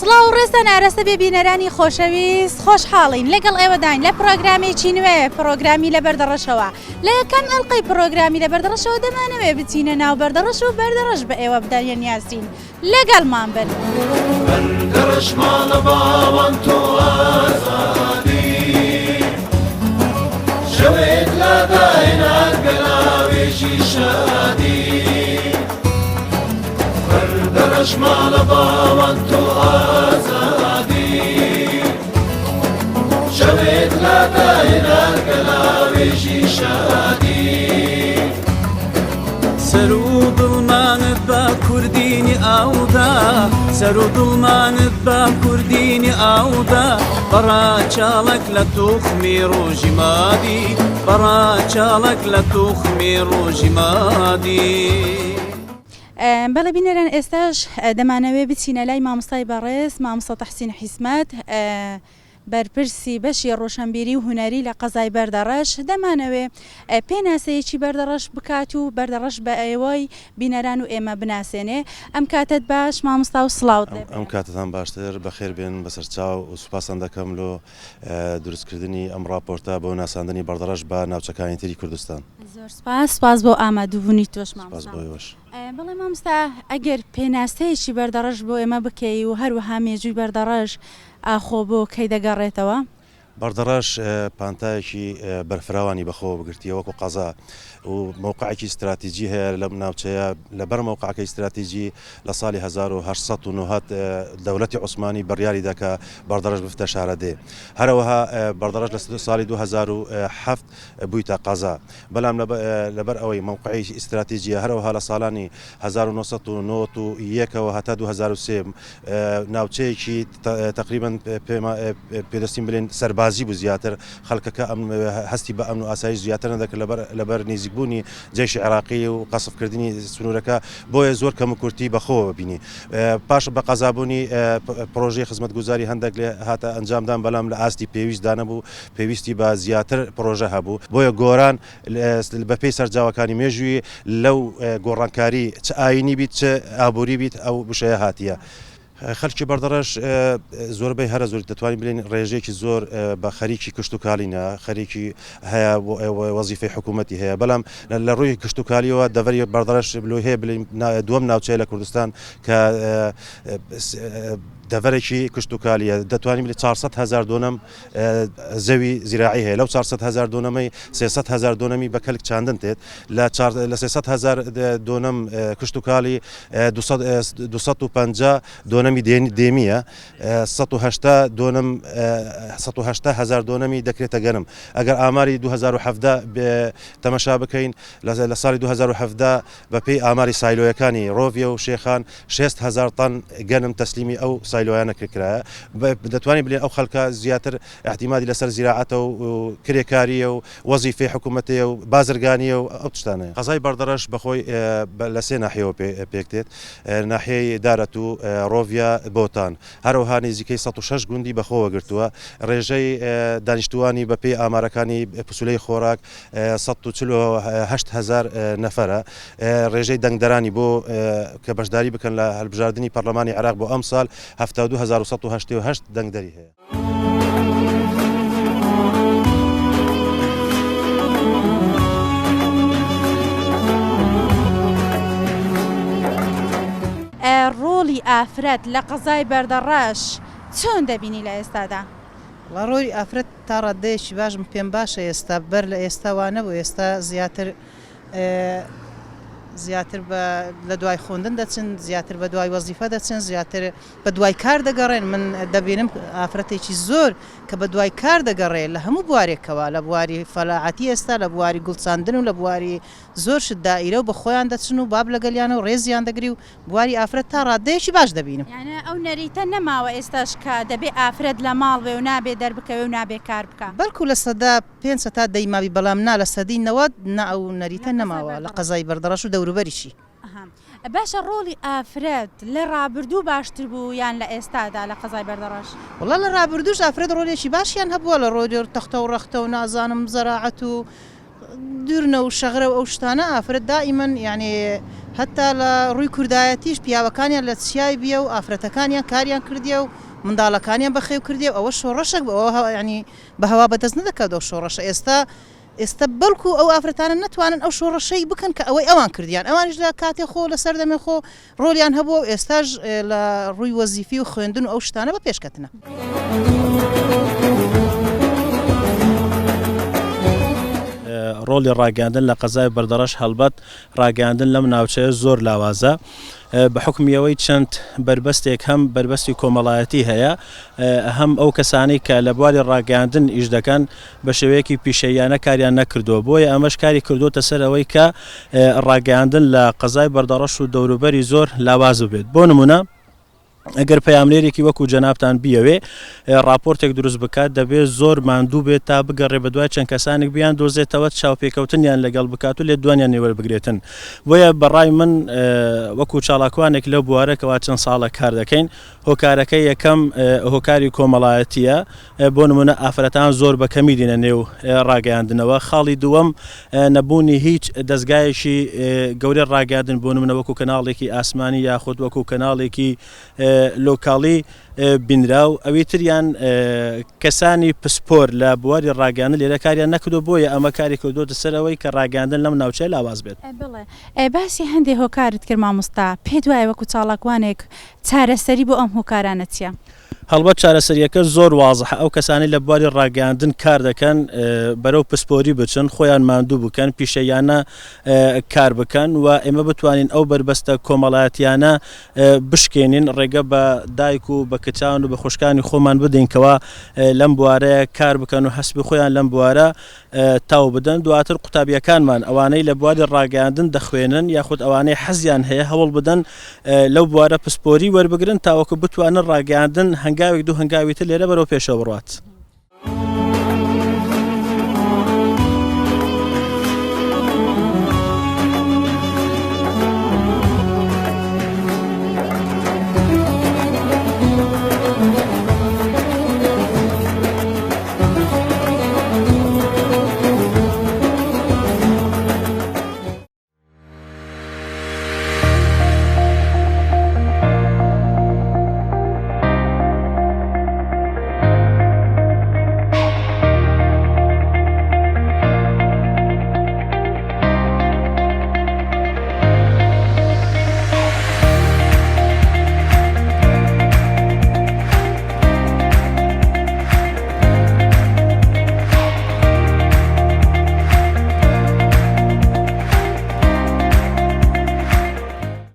سڵاو ڕێستان ئاراستە بێبینەرانی خۆشەویست خۆشحاڵین لەگەڵ ئێوەداین لە پرۆگرامێکی نوێ پرۆگرامی لە بەردەڕەشەوە لە یەکەم ئەڵقەی پرۆگرامی لە بەردەڕەشەوە دەمانەوێ بچینە ناو بەردەڕەش و بەردەڕەش بە ئێوە بدەنە نیازین لەگەڵمان بن بەردەڕەش ماڵە باوان تۆ ئازادی شەوێک لاداینا گەلاوێژی شادی بەردەڕەش ماڵە باوان تۆ ئازادی شەوێک لاداینا گەلاوێژی شادی سەر و دڵمانت بە کوردینی ئاودا سەر و دڵمانت بە کوردینی ئاودا بەڕاچاڵک لە توخمی ڕۆژی مادی بەڕاچاڵک لە توخمی ڕۆژی مادی بەڵێ بینەران ئێستاش دەمانەوێ بچینە لای مامۆستای بەڕێز مامۆستا تەحسین حیسمەت بەرپرسی بەشی ڕۆشنبیری و هونەری لە قەزای بەردەڕەش دەمانەوێ پێناسەیەکی بەردەڕەش بکات و بەردەڕەش بە ئێوەی بینەران و ئێمە بناسێنێ ئەم کاتت باش مامۆستا و سڵاوت ئەم کاتتان باشتر بەخێر بێن بەسەر چاو و سوپاسان دەکەم لۆ دروستکردنی ئەم راپۆرتە بۆ ناساندنی بەردەڕەش بە ناوچەکانی تری کوردستان زۆر سپاس بۆ ئامادەبوونی تۆش مامۆستا بۆیەوەش بەڵێ مامۆستا ئەگەر پێناسەیەکی بەردەڕەش بۆ ئێمە بکەی و هەروەها مێژووی بەردەڕەش ئاخۆ بۆ کەی دەگەڕێتەوە بەردەڕەش پانتایەکی بەرفراوانی بەخۆوە بگرتیە وەکو قەزا و موقعێکی استراتیجی هەیە لەم ناوچەیە لەبەر موقعەکەی استراتیجی لە ساڵی 1990 دەوڵەتی عوسمانی بڕیاری دەکا بەردەڕەش بفتە شارەدێ هەروەها بەردەڕەش لە ساڵی 2007 بوویتە قەزا بەڵام لەبەر ئەوەی موقعی استراتیجیە هەروەها لە ساڵانی 1991ەوە هەتا 2003 ناوچەیەکی تقریبا پێدەستیم بڵێن سەربازی بوو زیاتر خەڵکەکە هەستی بە ئەمن و ئاسایش زیاتر نەدەکرد لەبەر نزیکبوونی جێشی عێراقی و قەسفکردنی سنوورەکە بۆیە زۆر کەم و کورتی بەخۆوە بینی پاش بە قەزابوونی پرۆژەی خزمەتگوزاری هەندێک لێ هاتە ئەنجامدان بەڵام لە ئاستی پێویستدا نەبوو پێویستی بە زیاتر پرۆژە هەبوو بۆیە گۆران بەپێی سەرجاوەکانی مێژووی لەو گۆڕانکاری چ ئاینی بیت چ ئابووری بیت ئەو بشەیە هاتیە خەڵکی بەردەڕەش زۆربەی هەرە زۆر دەتوانین بڵێن ڕێژێکی زۆر بە خەریکی کشت و کالینە خەریکی هەیە وەزیفەی حکوومەتی هەیە بەڵام لە ڕووی کشت و کالیەوە دەڤەری بەردەڕەش بلو هەیە بڵین دووەم ناوچەیە لە کوردستان کە دەڤەرێکی کشت و کالیە دەتوانین بڵێ 400,000 دۆنەم زەوی زیراعی هەیە لەو 400,000 دۆنەمەی 300,000 دۆنەمی بە کەلک چاندن تێت لە 300,000 دۆنەم کشت و کالی 250 دۆنەمی دێمیە 180,000 دۆنەمی دەکرێتە گەنم ئەگەر ئاماری 2017 تەمەشا بکەین لە ساڵی 2017 بەپێی ئاماری سایلۆیەکانی ڕۆڤیە و شێخان 6,000 تەن گەنم تەسلیمی ئەو سایلۆیانە کرایە دەتوانین بڵێن ئەو خەڵکە زیاتر احتیمادی لەسەر زیراعەتە و کرێکاریە و وەزیفەی حکوومەتیە و بازرگانیە و ئەو تشتانەیە قەزای بەردەڕەش بەخۆی لە سێ ناحیەوە پێکتێت ناحیەی دارەت و ڕۆڤیا بۆتان هەروەها نزیکەی 106 گوندی بەخۆوە گرتووە ڕێژەی دانیشتوانی بەپێی ئامارەکانی پسولەی خۆراک 148,000 نەفەرە ڕێژەی دەنگدەرانی بۆ کە بەشداری بکەن لە هەڵبژاردننی پەرلەمانی عێراق بۆ ئەم ساڵ 72,188 دەنگدەری هەیە. ڕۆڵی ئافرەت لە قەزای بەردەڕەش چۆن دەبینی لە ئێستادا؟ ڕۆڵی ئافرەت تا ڕادەیەکی باشم پێم باشە ئێستا بەر لە ئێستاوانە بۆ ئێستا زیاتر لە دوای خوێندن دەچن زیاتر بە دوای وەزیفە دەچن زیاتر بە دوای کار دەگەڕێن من دەبینم ئافرەتێکی زۆر کە بە دوای کار دەگەڕێت لە هەموو بوارێکەوە لە بواری فەلاعەتی ئێستا لە بواری گوڵچاندن و لە بواری زۆر شت دائیرە و بە خۆیان دەچن و باب لەگەلیانە و ڕێزیان دەگری و بواری ئافرەت تا ڕادەیەکی باش دەبینم یانە ئەو نەریتە نەماوە ئێستاش کە دەبێ ئافرەت لە ماڵ بێ و نابێ دەربکەوێ و نابێ کار بکە بەڵکو لە سەدا 500 تا دەیماوی بەڵام نا لە سەدی 90 نا ئەو نەریتە نەماوە لە قەزای بەردەڕەش و دەوروبەریشی باشە ڕۆڵی ئافرەت لە ڕابردوو باشتر بوو یان لە ئێستادا لە قەزای بەردەڕەش وڵا لە ڕابردووش ئافرەت ڕۆلێکی باشیان هەبووە لە ڕۆژێر تەختە و ڕەختە و نازانم زەراعەت و دوورنە و شەغرە و ئەو شتانە ئافرەت دائیمەن یعنی هەتا لە ڕووی کوردایەتیش پیاوەکانیان لە چیای بیە و ئافرەتەکانیان کاریان کردیە و منداڵەکانیان بەخێو کردی و ئەوە شۆڕەشێک ینی بە هەوا بەدەست نەدەکەوتەوە شۆڕەشە ئێستا بەڵکو ئەو ئافرەتانە نتوانن ئەو شۆڕەشەی بکەن کە ئەوەی ئەوان کردیان ئەوانش لە کاتێ خۆ لە سەر دەمێ خۆ ڕۆلیان هەبووە و ئێستاش لە ڕووی وەزیفی و خوێندن و ئەو شتانە بە پێشکەتنە. ڕۆلی ڕاگەاندن لە قەزای بەردەڕەش هەڵبەت ڕاگەاندن لەم ناوچەیە زۆر لاوازە بە حکمیەوەی چەند بربەستێک هەم بربەستی کۆمەڵایەتی هەیە هەم ئەو کەسانی کە لە بواری ڕاگەاندن ئیش دەکەن بە شێوەیەکی پیشەیانە کاریان نەکردووە بۆیە ئەمەش کاری کردوتە سەر ئەوەی کە ڕاگەاندن لە قەزای بەردەڕەش و دەوروبەری زۆر لاواز بێت. بۆ نمونە ئەگەر پەیاملێرێکی وەکو جەنابتان بیەوێ راپۆرتێک دروست بکات دەبێت زۆر ماندوو بێت تا بگەڕێ بە دوای چەند کەسانێک بیان دۆزێتەوە چاوپێکەوتنیان لەگەڵ بکات و لێ دوانیان نێوەربگرێتن. بۆیە بەڕای من وەکو چاڵاکوانێک لەو بوارەکەەوە چەند ساڵە کار دەکەین هۆکارەکەی یەکەم هۆکاری کۆمەڵایەتیە بۆ نمونە ئافرەتان زۆر بەکەمی دێنە نێو ڕاگەاندنەوە. خاڵی دووەم نەبوونی هیچ دەستگایەکی گەورەی ڕاگەاندن بۆ نمونە وەکو کەناڵێکی ئاسمانی یاخود وەکو کەناڵێکی لۆکاڵی بینراو ئەوی تریان کەسانی پسپۆر لە بواری ڕاگەاندن لێرە کاریان نەکردو بۆیە ئەمە کاری کردوتە سەرەوەی کە ڕاگەاندن لەم ناوچەی لاواز بێت. بڵێ باسی هەندێک هۆکارت کرد مامۆستا پێ دوایە وەکو چاڵاکوانێک چارەسەری بۆ ئەم هۆکارانە چییە؟ هەڵبەت چارەسەریەکە زۆر وازحە ئەو کەسانی لە بواری ڕاگەاندن کار دەکەن بەرەو پسپۆری بچن خۆیان ماندوو بکەن پیشەیانە کار بکەن و ئێمە بتوانین ئەو بربەستە کۆمەڵایەتیانە بشکێنین ڕێگە بە دایک و بە کچان و بە خوشکانی خۆمان بدەینکەوە لەم بوارەیە کار بکەن و هەسبی خۆیان لەم بوارە تاو بدەن دواتر قوتابیەکانمان ئەوانەی لە بواری ڕاگەاندن دەخوێنن یاخود ئەوانەی حەزیان هەیە هەوڵ بدەن لەو بوارە پسپۆری وەربگرن تاوەکو بتوانن ڕاگەاندن هەنگاوێک دوو هەنگاوی تر لێرە بەرەو پێشەوە بڕات.